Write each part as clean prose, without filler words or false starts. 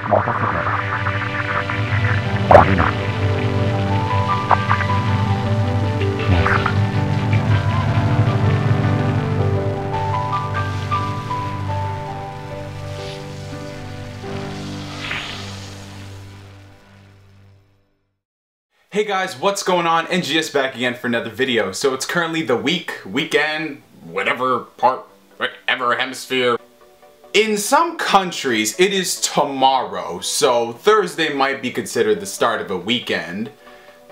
Hey guys, what's going on? TGS back again for another video. So it's currently the weekend, whatever hemisphere. In some countries, it is tomorrow, so Thursday might be considered the start of a weekend.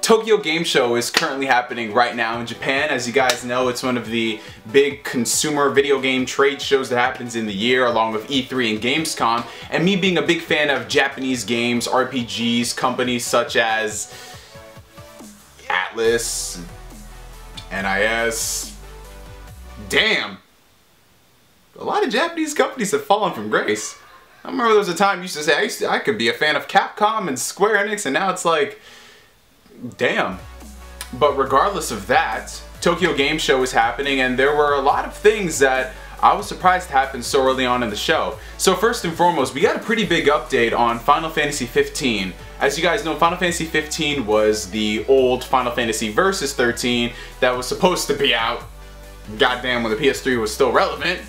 Tokyo Game Show is currently happening right now in Japan. As you guys know, it's one of the big consumer video game trade shows that happens in the year, along with E3 and Gamescom. And me being a big fan of Japanese games, RPGs, companies such as Atlas, NIS, damn, a lot of Japanese companies have fallen from grace. I remember there was a time you used to say I could be a fan of Capcom and Square-Enix, and now it's like, damn. But regardless of that, Tokyo Game Show is happening, and there were a lot of things that I was surprised happened so early on in the show. So first and foremost, we got a pretty big update on Final Fantasy 15. As you guys know, Final Fantasy 15 was the old Final Fantasy Versus 13 that was supposed to be out, goddamn, when the PS3 was still relevant,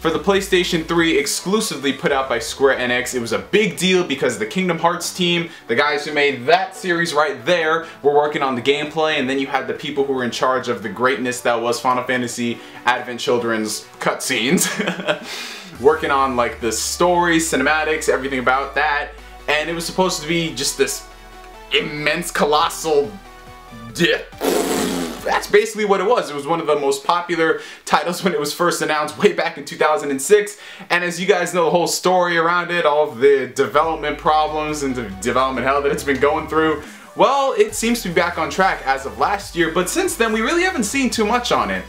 for the PlayStation 3, exclusively put out by Square Enix. It was a big deal because the Kingdom Hearts team, the guys who made that series right there, were working on the gameplay, and then you had the people who were in charge of the greatness that was Final Fantasy Advent Children's cutscenes, working on like the story, cinematics, everything about that, and it was supposed to be just this immense, colossal dip. That's basically what it was. It was one of the most popular titles when it was first announced way back in 2006. And as you guys know, the whole story around it, all of the development problems and the development hell that it's been going through, well, it seems to be back on track as of last year. But since then, we really haven't seen too much on it.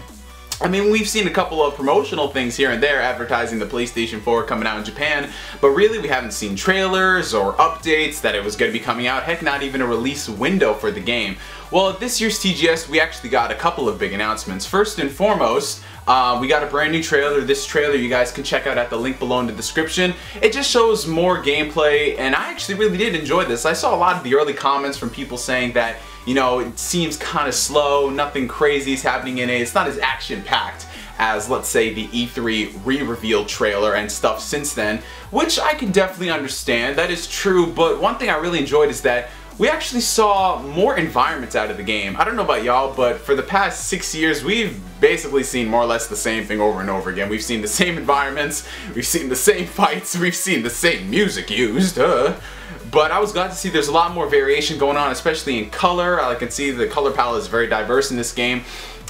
I mean, we've seen a couple of promotional things here and there advertising the PlayStation 4 coming out in Japan, but really we haven't seen trailers or updates that it was going to be coming out, heck, not even a release window for the game. Well, at this year's TGS, we actually got a couple of big announcements. First and foremost, we got a brand new trailer. This trailer you guys can check out at the link below in the description. It just shows more gameplay, and I actually really did enjoy this. I saw a lot of the early comments from people saying that, you know, it seems kind of slow, nothing crazy is happening in it, it's not as action-packed as, let's say, the E3 re-reveal trailer and stuff since then, which I can definitely understand. That is true, but one thing I really enjoyed is that we actually saw more environments out of the game. I don't know about y'all, but for the past 6 years, we've basically seen more or less the same thing over and over again. We've seen the same environments, we've seen the same fights, we've seen the same music used, But I was glad to see there's a lot more variation going on, especially in color. I can see the color palette is very diverse in this game.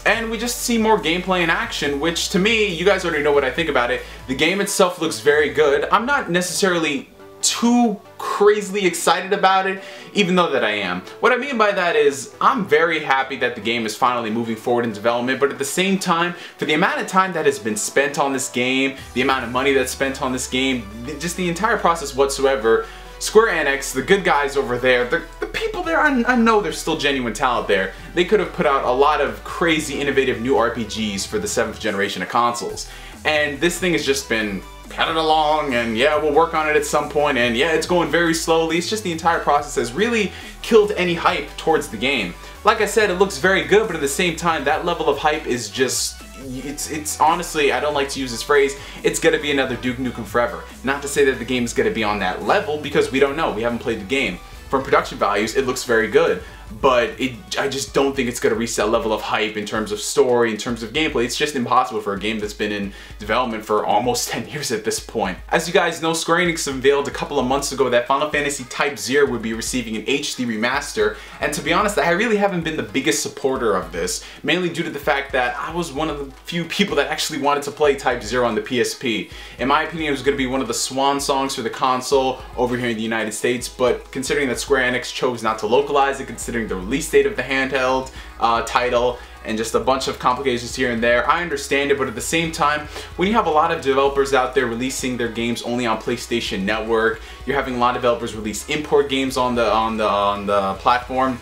And we just see more gameplay and action, which to me, you guys already know what I think about it. The game itself looks very good. I'm not necessarily too crazily excited about it, even though that I am. What I mean by that is I'm very happy that the game is finally moving forward in development, but at the same time, for the amount of time that has been spent on this game, the amount of money that's spent on this game, just the entire process whatsoever, Square Enix, the good guys over there, the people there, I know there's still genuine talent there. They could have put out a lot of crazy, innovative new RPGs for the 7th generation of consoles. And this thing has just been headed along, and yeah, we'll work on it at some point, and yeah, it's going very slowly. It's just the entire process has really killed any hype towards the game. Like I said, it looks very good, but at the same time, that level of hype is just, it's honestly, I don't like to use this phrase, it's gonna be another Duke Nukem Forever. Not to say that the game is gonna be on that level, because we don't know, we haven't played the game. From production values, it looks very good, but I just don't think it's going to reach that level of hype in terms of story, in terms of gameplay. It's just impossible for a game that's been in development for almost 10 years at this point. As you guys know, Square Enix unveiled a couple of months ago that Final Fantasy Type-0 would be receiving an HD remaster, and to be honest, I really haven't been the biggest supporter of this, mainly due to the fact that I was one of the few people that actually wanted to play Type-0 on the PSP. In my opinion, it was going to be one of the swan songs for the console over here in the United States, but considering that Square Enix chose not to localize it, considering the release date of the handheld title, and just a bunch of complications here and there, I understand it, but at the same time, when you have a lot of developers out there releasing their games only on PlayStation Network, you're having a lot of developers release import games on the platform.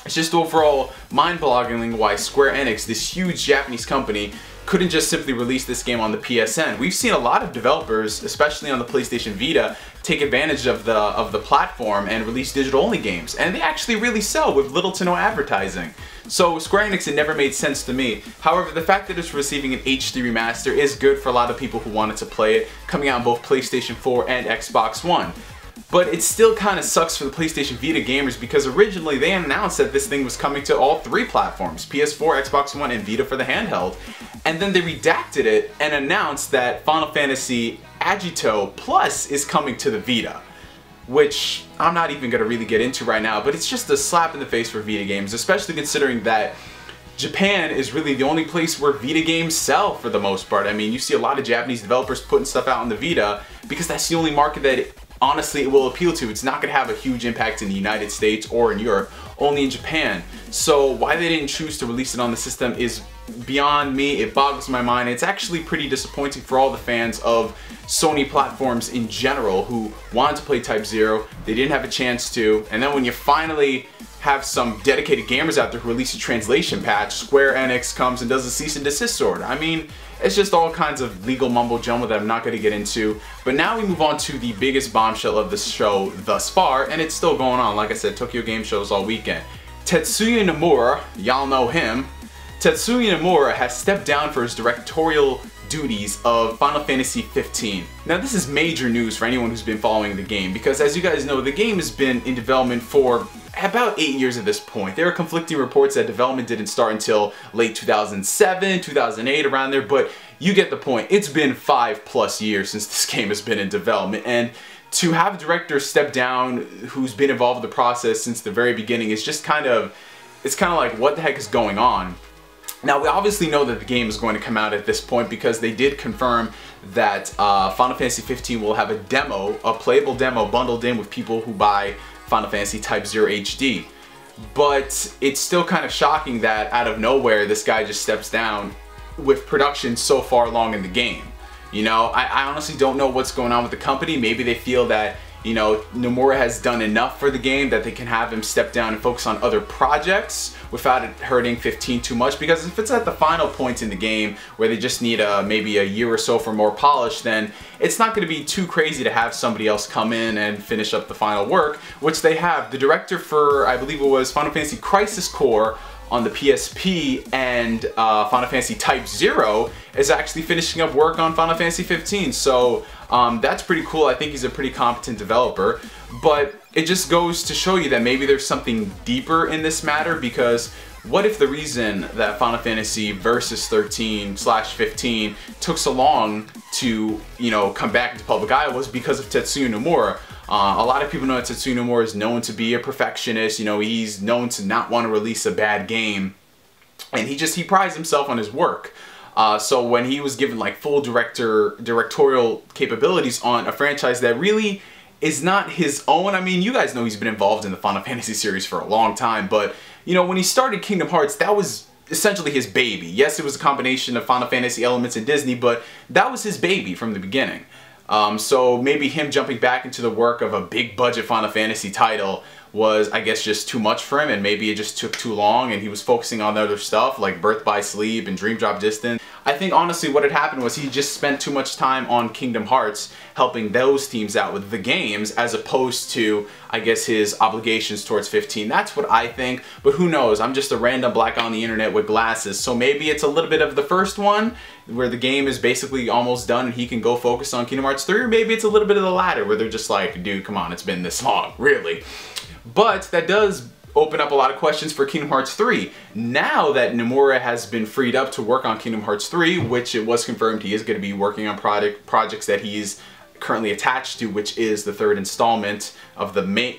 It's just overall mind-boggling why Square Enix, this huge Japanese company, couldn't just simply release this game on the PSN. We've seen a lot of developers, especially on the PlayStation Vita, take advantage of the platform and release digital-only games, and they actually really sell with little to no advertising. So Square Enix, it never made sense to me. However, the fact that it's receiving an HD remaster is good for a lot of people who wanted to play it, coming out on both PlayStation 4 and Xbox One. But it still kind of sucks for the PlayStation Vita gamers because originally they announced that this thing was coming to all 3 platforms, PS4, Xbox One, and Vita for the handheld. And then they redacted it and announced that Final Fantasy Agito Plus is coming to the Vita, which I'm not even going to really get into right now, but it's just a slap in the face for Vita games, especially considering that Japan is really the only place where Vita games sell for the most part. I mean, you see a lot of Japanese developers putting stuff out on the Vita because that's the only market that honestly it will appeal to. It's not going to have a huge impact in the United States or in Europe, only in Japan. So why they didn't choose to release it on the system is beyond me. It boggles my mind. It's actually pretty disappointing for all the fans of Sony platforms in general who wanted to play Type-0. They didn't have a chance to, and then when you finally have some dedicated gamers out there who release a translation patch, Square Enix comes and does a cease and desist order. I mean, it's just all kinds of legal mumbo jumbo that I'm not going to get into. But now we move on to the biggest bombshell of the show thus far, and it's still going on. Like I said, Tokyo Game Shows all weekend. Tetsuya Nomura, y'all know him. Tetsuya Nomura has stepped down for his directorial duties of Final Fantasy 15. Now this is major news for anyone who's been following the game because as you guys know, the game has been in development for about 8 years at this point. There are conflicting reports that development didn't start until late 2007, 2008, around there, but you get the point. It's been 5+ years since this game has been in development, and to have a director step down who's been involved with the process since the very beginning is just it's kind of like, what the heck is going on? Now, we obviously know that the game is going to come out at this point because they did confirm that Final Fantasy 15 will have a demo, a playable demo bundled in with people who buy Final Fantasy Type-0 HD. But it's still kind of shocking that out of nowhere this guy just steps down with production so far along in the game. You know, I honestly don't know what's going on with the company. Maybe they feel that, you know, Nomura has done enough for the game that they can have him step down and focus on other projects without it hurting 15 too much, because if it's at the final point in the game where they just need maybe a year or so for more polish, then it's not going to be too crazy to have somebody else come in and finish up the final work, which they have. The director for, I believe it was Final Fantasy Crisis Core on the PSP and Final Fantasy Type-0 is actually finishing up work on Final Fantasy 15. So that's pretty cool. I think he's a pretty competent developer, but it just goes to show you that maybe there's something deeper in this matter, because what if the reason that Final Fantasy Versus 13/15 took so long to, you know, come back into public eye was because of Tetsuya Nomura? A lot of people know that Tetsuya Nomura is known to be a perfectionist. You know, he's known to not want to release a bad game, and he prides himself on his work. So when he was given like full directorial capabilities on a franchise that really is not his own. I mean, you guys know he's been involved in the Final Fantasy series for a long time, but you know, when he started Kingdom Hearts, that was essentially his baby. Yes, it was a combination of Final Fantasy elements and Disney, but that was his baby from the beginning. So maybe him jumping back into the work of a big budget Final Fantasy title was, I guess, just too much for him, and maybe it just took too long and he was focusing on the other stuff like Birth by Sleep and Dream Drop Distance. I think honestly what had happened was he just spent too much time on Kingdom Hearts helping those teams out with the games as opposed to, I guess, his obligations towards 15. That's what I think, but who knows? I'm just a random black on the internet with glasses, so maybe it's a little bit of the first one where the game is basically almost done and he can go focus on Kingdom Hearts 3, or maybe it's a little bit of the latter where they're just like, dude, come on, it's been this long, really. But that does open up a lot of questions for Kingdom Hearts 3. Now that Nomura has been freed up to work on Kingdom Hearts 3, which it was confirmed he is going to be working on projects that he's currently attached to, which is the 3rd installment of the main...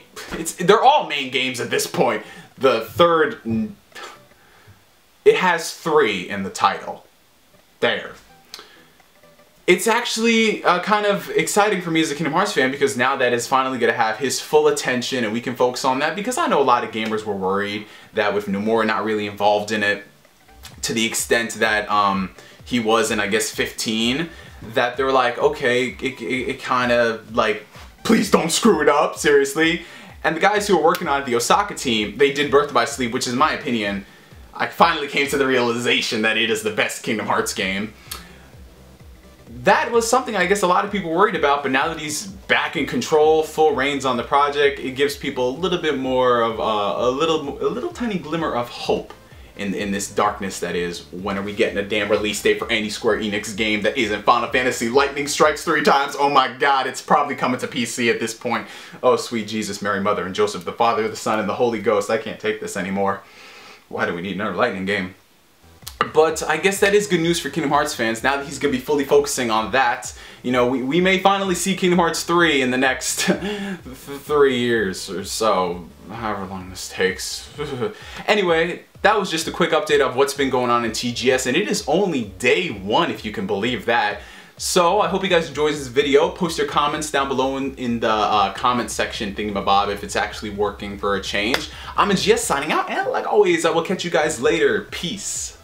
They're all main games at this point. The 3rd... It has 3 in the title. There. It's actually kind of exciting for me as a Kingdom Hearts fan, because now that it's finally going to have his full attention and we can focus on that, because I know a lot of gamers were worried that with Nomura not really involved in it to the extent that he was in, I guess, 15, that they were like, okay, it kind of like, please don't screw it up, seriously. And the guys who were working on it, the Osaka team, they did Birth by Sleep, which is, in my opinion, I finally came to the realization that it is the best Kingdom Hearts game. That was something I guess a lot of people worried about, but now that he's back in control, full reins on the project, it gives people a little bit more of a little tiny glimmer of hope in this darkness that is, when are we getting a damn release date for any Square Enix game that isn't Final Fantasy Lightning Strikes 3 times? Oh my god, it's probably coming to PC at this point. Oh sweet Jesus, Mary Mother, and Joseph, the Father, the Son, and the Holy Ghost. I can't take this anymore. Why do we need another Lightning game? But I guess that is good news for Kingdom Hearts fans. Now that he's going to be fully focusing on that, you know, we may finally see Kingdom Hearts 3 in the next 3 years or so, however long this takes. Anyway, that was just a quick update of what's been going on in TGS, and it is only day 1, if you can believe that. So I hope you guys enjoyed this video. Post your comments down below in the comment section thingamabob if it's actually working for a change. I'm TGS signing out, and like always, I will catch you guys later. Peace.